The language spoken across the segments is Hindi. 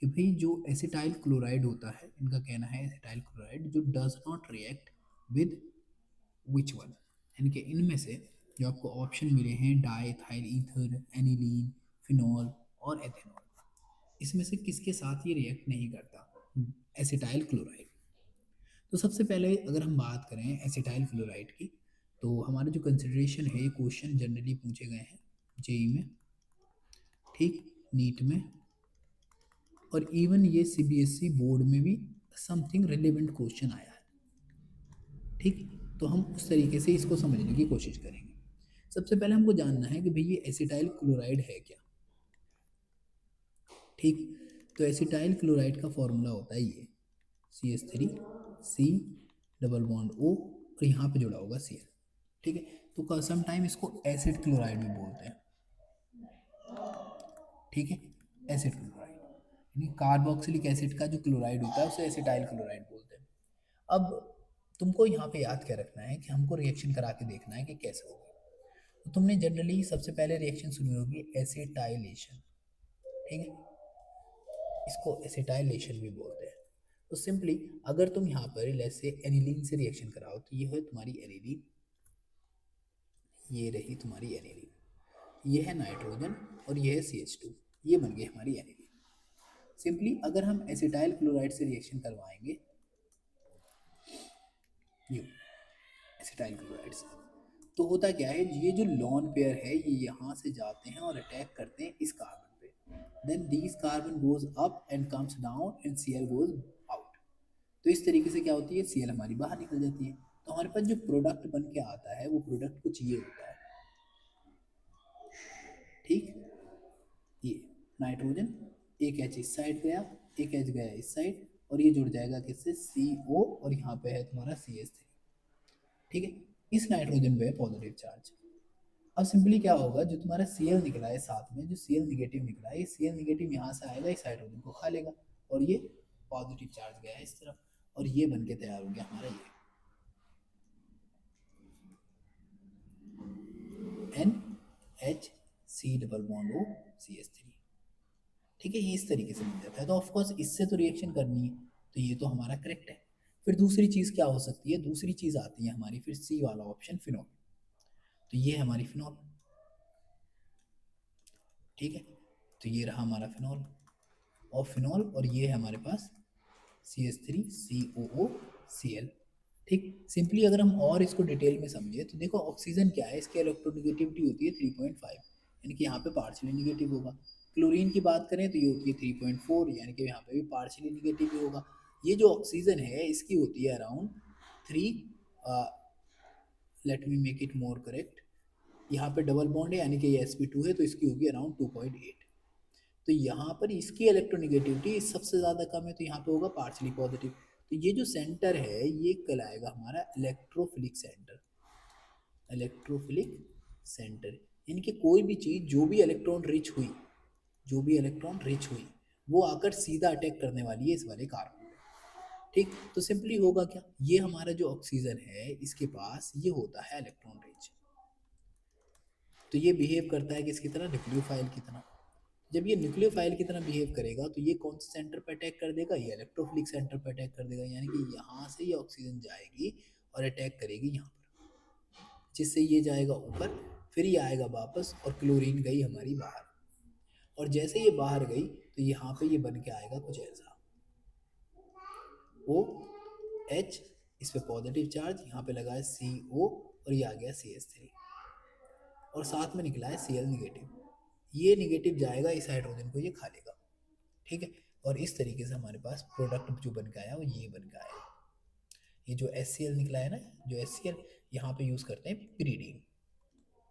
कि भाई जो एसिटाइल क्लोराइड होता है, इनका कहना है एसिटाइल क्लोराइड जो does not react with which one, यानी कि इनमें से जो आपको ऑप्शन मिले हैं डाइथाइल ईथर, एनिलीन, फिनॉल और एथेनॉल, इसमें से किसके साथ ये रिएक्ट नहीं करता, एसिटाइल क्लोराइड। तो सबसे पहले अगर हम बात करें एसिटाइल क्लोराइड की, तो हमारा जो कंसिडरेशन है, ये क्वेश्चन जनरली पूछे गए हैं जेई में, ठीक, नीट में, और इवन ये सीबीएसई बोर्ड में भी समथिंग रिलेवेंट क्वेश्चन आया है, ठीक। तो हम उस तरीके से इसको समझने की कोशिश करेंगे। सबसे पहले हमको जानना है कि भाई ये एसिटाइल क्लोराइड है क्या, ठीक। तो एसिटाइल क्लोराइड का फॉर्मूला होता है ये CH3 C double bond O और यहाँ पे जुड़ा होगा Cl, ठीक है। तो सम टाइम इसको एसिड क्लोराइड भी बोलते हैं, ठीक है, एसिड क्लोराइड, यानी कार्बोक्सिलिक एसिड का जो क्लोराइड होता है उसे एसिटाइल क्लोराइड बोलते हैं। अब तुमको यहाँ पे याद क्या रखना है कि हमको रिएक्शन करा के देखना है कि कैसे होगी। तो तुमने जनरली सबसे पहले रिएक्शन सुनी होगी एसिटाइलेशन, ठीक है, इसको एसिटाइलेशन भी बोलते हैं। तो सिंपली अगर तुम यहाँ पर लेट्स से एनिलीन से रिएक्शन कराओ, तो ये है तुम्हारी एनिलीन, ये रही तुम्हारी एनिलीन, ये है नाइट्रोजन और ये है CH2, ये बन गई हमारी एनिलीन। सिंपली अगर हम एसिटाइल क्लोराइड से रिएक्शन करवाएंगे, ये एसिटाइल क्लोराइड से, तो होता क्या है, ये जो लॉन पेयर है ये यहाँ से जाते हैं और अटैक करते हैं इस कार्बन पे, then this carbon goes up and comes down and Cl goes out. तो इस तरीके से क्या होती है, Cl हमारी बाहर निकल जाती है। तो हमारे पास जो प्रोडक्ट बन के आता है वो प्रोडक्ट कुछ ये होता है, ठीक, ये नाइट्रोजन, एक H इस साइड गया, एक H गया इस साइड, और ये जुड़ जाएगा किससे, CO, और यहाँ पे है तुम्हारा CH3, ठीक है। इस नाइट्रोजन पे है पॉजिटिव चार्ज। अब सिंपली क्या होगा, जो तुम्हारा Cl निकला है साथ में, जो Cl निगेटिव निकला है, ये Cl निगेटिव यहाँ से आएगा, इस हाइड्रोजन को खा लेगा, और ये पॉजिटिव चार्ज गया है इस तरफ, और ये बन के तैयार हो गया हमारा ये NH double bond O CH3, ठीक है। ये इस तरीके से बन जाता है। तो ऑफकोर्स इससे तो रिएक्शन करनी है, तो ये तो हमारा करेक्ट है। फिर दूसरी चीज़ क्या हो सकती है, दूसरी चीज़ आती है हमारी फिर C वाला ऑप्शन, फिनॉल। तो ये है हमारी फिनॉल, ठीक है। तो ये रहा हमारा फिनॉल, और फिनॉल, और ये है हमारे पास CH3COO Cl, ठीक। सिंपली अगर हम और इसको डिटेल में समझे तो देखो ऑक्सीजन क्या है, इसकी इलेक्ट्रोनेगेटिविटी होती है 3.5, यानी कि यहाँ पे पार्शियली निगेटिव होगा। क्लोरीन की बात करें तो ये होती है 3.4, यानी कि यहाँ पे भी पार्शियली निगेटिव ही होगा। ये जो ऑक्सीजन है इसकी होती है around 3, let me make it more correct, यहाँ पे डबल बॉन्ड है यानी कि ये sp2 है, तो इसकी होगी अराउंड 2.8। तो यहाँ पर इसकी इलेक्ट्रोनेगेटिविटी सबसे ज़्यादा कम है, तो यहाँ पे होगा पार्शली पॉजिटिव। तो ये जो सेंटर है ये कहलाएगा हमारा इलेक्ट्रोफिलिक सेंटर, इलेक्ट्रोफिलिक सेंटर, यानी कि कोई भी चीज़ जो भी इलेक्ट्रॉन रिच हुई, जो भी इलेक्ट्रॉन रिच हुई, वो आकर सीधा अटैक करने वाली है इस वाले कार्बन पे, ठीक। तो सिंपली होगा क्या, ये हमारा जो ऑक्सीजन है इसके पास ये होता है इलेक्ट्रॉन रिच, तो ये बिहेव करता है किसकी तरह, न्यूक्लियोफाइल की तरह। जब ये न्यूक्लियोफाइल की तरह बिहेव करेगा तो ये कौन से सेंटर पर अटैक कर देगा, ये इलेक्ट्रोफिलिक सेंटर पर अटैक कर देगा, यानी कि यहाँ से ये ऑक्सीजन जाएगी और अटैक करेगी यहाँ पर, जिससे ये जाएगा ऊपर, फिर ये आएगा वापस, और क्लोरीन गई हमारी बाहर, और जैसे ये बाहर गई तो यहाँ पे ये बन के आएगा कुछ ऐसा, ओ एच, इस पे पॉजिटिव चार्ज, यहाँ पे लगा है CO, और ये आ गया CH3, और साथ में निकला है Cl निगेटिव, ये निगेटिव जाएगा इस हाइड्रोजन को ये खा लेगा, ठीक है। और इस तरीके से हमारे पास प्रोडक्ट जो बन के आया वो ये बन के आया। ये जो HCl निकला है ना, जो HCl यहाँ पे यूज़ करते हैं प्रीडीन,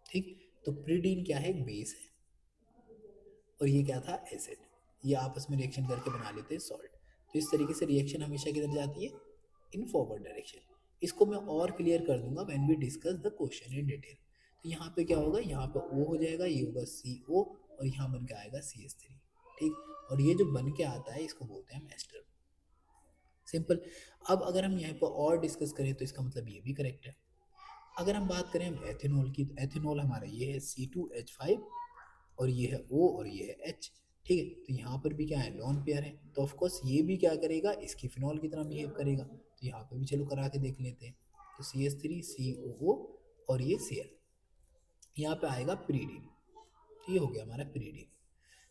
ठीक। तो प्रीडीन क्या है, एक बेस है, और ये क्या था, एसिड, ये आपस में रिएक्शन करके बना लेते हैं सॉल्ट। तो इस तरीके से रिएक्शन हमेशा किधर जाती है, इन फॉरवर्ड डायरेक्शन। इसको मैं और क्लियर कर दूंगा when we discuss the question in detail. तो यहाँ पे क्या होगा, यहाँ पे O हो जाएगा, ये होगा CO, और यहाँ बन के आएगा CH3, ठीक। और ये जो बन के आता है इसको बोलते हैं एस्टर, सिंपल। अब अगर हम यहाँ पर और डिस्कस करें तो इसका मतलब ये भी करेक्ट है। अगर हम बात करें एथेनॉल की, तो एथेनॉल हमारा ये है C2H5, और ये है O, और ये है H, ठीक है, तो यहाँ पर भी क्या है, लॉन पेयर है, तो ऑफकोर्स ये भी क्या करेगा, इसकी फिनॉल की तरह बिहेव करेगा। तो यहाँ पे भी चलो करा के देख लेते हैं। तो CH3 COO और ये Cl, यहाँ पे आएगा प्रीडीन। तो ये हो गया हमारा प्रीडीन।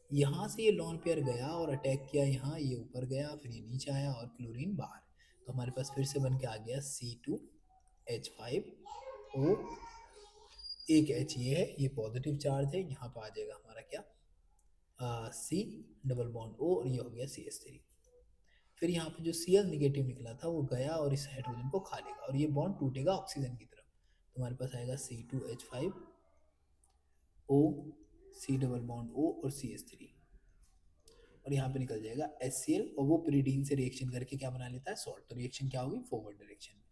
यहाँ से ये लॉन पेयर गया और अटैक किया यहाँ, ये ऊपर गया, फिर ये नीचे आया और क्लोरीन बाहर। तो हमारे पास फिर से बन के आ गया C2H5O, एक H ये है, ये पॉजिटिव चार्ज है, यहाँ पर आ जाएगा हमारा क्या, C डबल बॉन्ड O, और ये हो गया CH3। फिर यहाँ पे जो Cl निगेटिव निकला था वो गया और इस हाइड्रोजन को खा लेगा और ये बॉन्ड टूटेगा ऑक्सीजन की तरफ। तो हमारे पास आएगा C2H5O, C double bond O और CH3, और यहाँ पे निकल जाएगा HCl, और वो pyridine से रिएक्शन करके क्या बना लेता है, सॉल्ट। तो रिएक्शन क्या होगी, फॉरवर्ड डायरेक्शन में।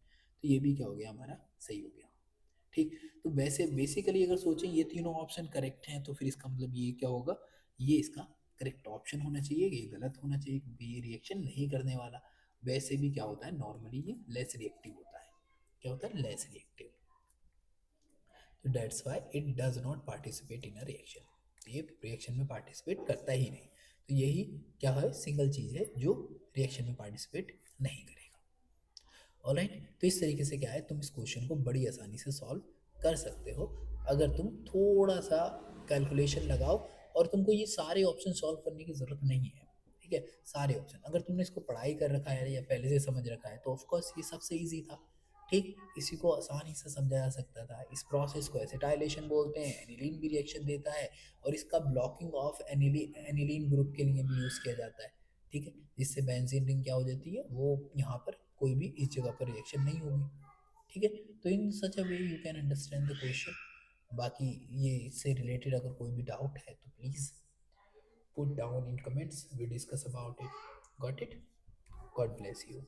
तो ये भी क्या हो गया हमारा, सही हो गया। ठीक, तो वैसे बेसिकली अगर सोचें ये तीनों ऑप्शन करेक्ट हैं, तो फिर इसका मतलब ये क्या होगा, ये इसका करेक्ट ऑप्शन होना चाहिए, ये गलत होना चाहिए, क्योंकि ये रिएक्शन नहीं करने वाला। वैसे भी क्या होता है, नॉर्मली ये लेस रिएक्टिव होता है। क्या होता है, लेस रिएक्टिव। तो that's why it does not participate in a reaction. तो ये रिएक्शन में पार्टिसिपेट करता ही नहीं। तो यही क्या है, सिंगल चीज़ है जो रिएक्शन में पार्टिसिपेट नहीं करेगा। ऑलराइट, तो इस तरीके से क्या है, तुम इस क्वेश्चन को बड़ी आसानी से सॉल्व कर सकते हो अगर तुम थोड़ा सा कैलकुलेशन लगाओ, और तुमको ये सारे ऑप्शन सॉल्व करने की ज़रूरत नहीं है। ठीक है, सारे ऑप्शन अगर तुमने इसको पढ़ाई कर रखा है या पहले से समझ रखा है तो ऑफकोर्स ये सबसे ईजी था। ठीक, इसी को आसानी से समझा जा सकता था। इस प्रोसेस को एसिटाइलेशन बोलते हैं, एनिलीन भी रिएक्शन देता है, और इसका ब्लॉकिंग ऑफ एनिलीन ग्रुप के लिए भी यूज़ किया जाता है। ठीक है, जिससे बेंजीन रिंग क्या हो जाती है, वो यहाँ पर कोई भी इस जगह पर रिएक्शन नहीं होगी। ठीक है, तो in such a way you can understand the question. बाकी ये इससे रिलेटेड अगर कोई भी डाउट है तो please put down in comments, we discuss about it. Got it? God bless you.